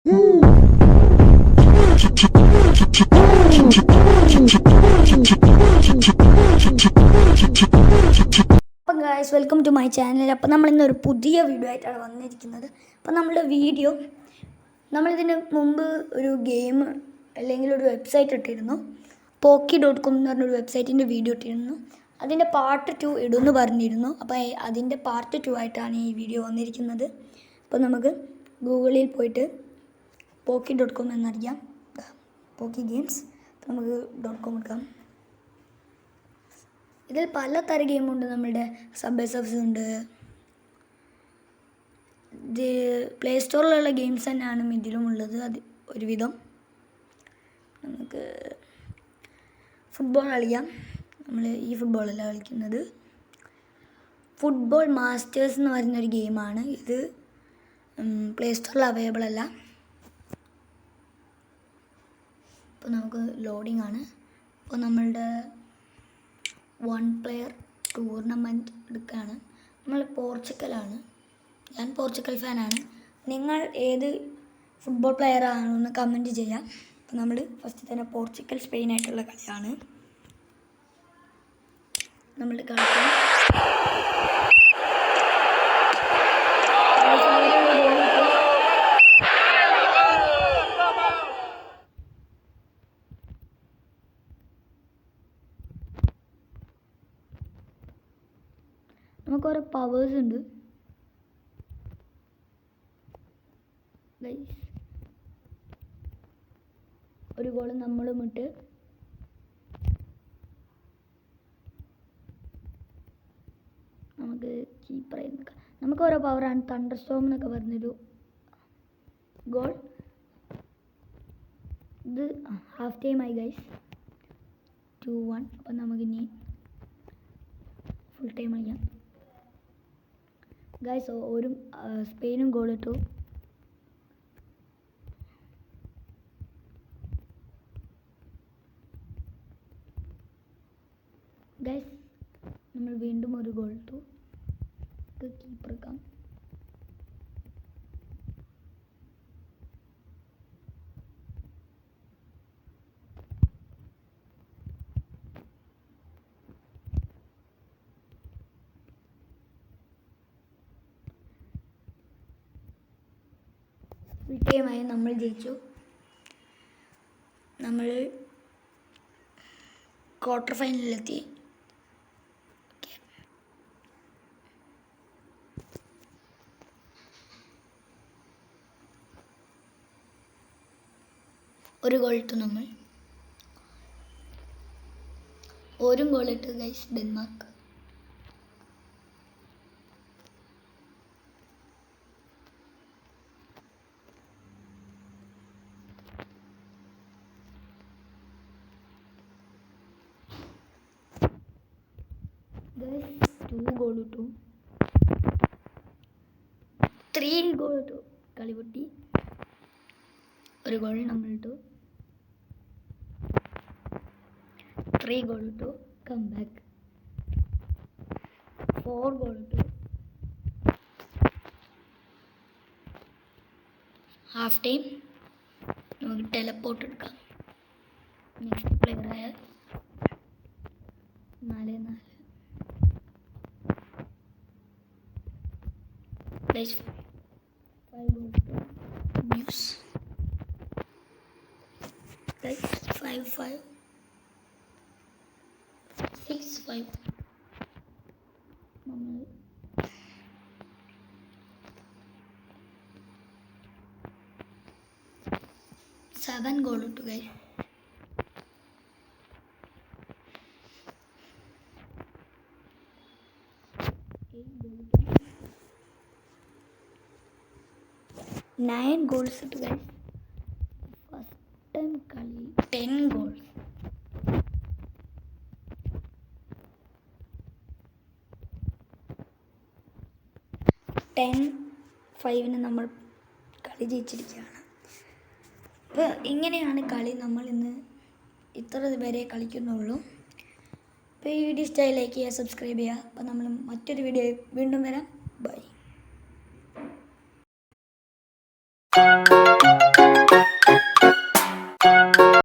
അപ്പം guys, welcome to my channel. അപ്പോൾ നമ്മളിന്നൊരു പുതിയ വീഡിയോ ആയിട്ടാണ് വന്നിരിക്കുന്നത്. അപ്പോൾ നമ്മളുടെ വീഡിയോ നമ്മളിതിന് മുമ്പ് ഒരു ഗെയിം അല്ലെങ്കിൽ ഒരു വെബ്സൈറ്റ് ഇട്ടിരുന്നു. Poki.com എന്ന് പറഞ്ഞൊരു വെബ്സൈറ്റിൻ്റെ വീഡിയോ ഇട്ടിരുന്നു. അതിൻ്റെ പാർട്ട് 2 ഇടുമെന്ന് പറഞ്ഞിരുന്നു. അപ്പോൾ അതിൻ്റെ പാർട്ട് 2 ആയിട്ടാണ് ഈ വീഡിയോ വന്നിരിക്കുന്നത്. അപ്പോൾ നമുക്ക് ഗൂഗിളിൽ പോയിട്ട് Poki.com എന്നറിയാം, പോക്കി ഗെയിംസ്. അപ്പോൾ നമുക്ക് .com എടുക്കാം. ഇതിൽ പലതരം ഗെയിമുണ്ട്. നമ്മളുടെ സബ്വേ സർഫേഴ്സ് ഉണ്ട്. ഇത് പ്ലേ സ്റ്റോറിലുള്ള ഗെയിംസ് തന്നെയാണ് ഇതിലും ഉള്ളത്. അത് ഒരുവിധം നമുക്ക് ഫുട്ബോൾ കളിക്കാം. നമ്മൾ ഈ ഫുട്ബോളല്ല കളിക്കുന്നത്. ഫുട്ബോൾ മാസ്റ്റേഴ്സ് എന്ന് പറയുന്നൊരു ഗെയിമാണ് ഇത്. പ്ലേ സ്റ്റോറിൽ അവൈലബിൾ അല്ല. ഇപ്പോൾ നമുക്ക് ലോഡിംഗ് ആണ്. അപ്പോൾ നമ്മളുടെ 1 പ്ലെയർ ടൂർണമെൻറ്റ് എടുക്കുകയാണ്. നമ്മൾ പോർച്ചുഗലാണ്. ഞാൻ പോർച്ചുഗൽ ഫാനാണ്. നിങ്ങൾ ഏത് ഫുട്ബോൾ പ്ലെയർ ആണെന്ന് കമൻറ്റ് ചെയ്യാം. അപ്പോൾ നമ്മൾ ഫസ്റ്റ് തന്നെ പോർച്ചുഗൽ സ്പെയിനായിട്ടുള്ള കളിയാണ് നമ്മൾ കളിക്കുന്നത്. നമുക്ക് ഓരോ പവേഴ്സ് ഉണ്ട്. ഒരു ഗോൾ നമ്മളും ഇട്ട് നമുക്ക് കീപ്പറായി നിൽക്കാം. നമുക്ക് ഓരോ പവറാണ്. തണ്ടർ സ്റ്റോം എന്നൊക്കെ പറഞ്ഞൊരു ഗോൾ. ഇത് ഹാഫ് ടൈം ആയി ഗൈസ്, 2-1. അപ്പം നമുക്കിനി ഫുൾ ടൈം കളിക്കാം ഗൈസ്. ഒരു സ്പെയിനും ഗോൾ ഇട്ടു. ഗൈസ് നമ്മൾ വീണ്ടും ഒരു ഗോൾ ഇട്ടു. കീപ്പർ എടുക്കാം. ഫുൾ ടൈമായി നമ്മൾ ജയിച്ചു. നമ്മൾ ക്വാർട്ടർ ഫൈനലിലെത്തി. ഒരു ഗോൾ ഇട്ടു. നമ്മൾ ഒരു ഗോൾ ഇട്ട് ഗൈസ്, ഡെൻമാർക്ക്. ഗൈസ് 2 ഗോൾ ഇട്ടു. 3 ഗോൾ ഇട്ടു. കളി പൊട്ടി. ഒരു ഗോൾ നമ്മൾ ഇട്ടു. 3 ഗോൾ ഇട്ടു. Come back. 4 ഗോൾ ഇട്ടു. Half time. നമുക്ക് ടെലപ്പോർട്ട് എടുക്കാം. നെക്സ്റ്റ് പ്ലെയറായ 4-4. 5 ഗോൾ ഇട്ടു. ന്യൂസ് 5-5. 6-5. നമ്മൾ 7 ഗോൾ ഇട്ടു ഗൈസ്. 9 ഗോൾസ് ഇട്ടു ഗൈസ്. ഫസ്റ്റ് ടൈം കളി 10 ഗോൾസ്. ടെൻ-5 നമ്മൾ കളി ജയിച്ചിരിക്കുകയാണ്. അപ്പോൾ ഇങ്ങനെയാണ് കളി. നമ്മൾ ഇന്ന് ഇത്ര വരെ കളിക്കുന്നുള്ളൂ. അപ്പോൾ ഈ വീഡിയോ ഇഷ്ടമായി ലൈക്ക് ചെയ്യുക, സബ്സ്ക്രൈബ് ചെയ്യുക. അപ്പോൾ നമ്മൾ മറ്റൊരു വീഡിയോ വീണ്ടും വരാം. ബൈ.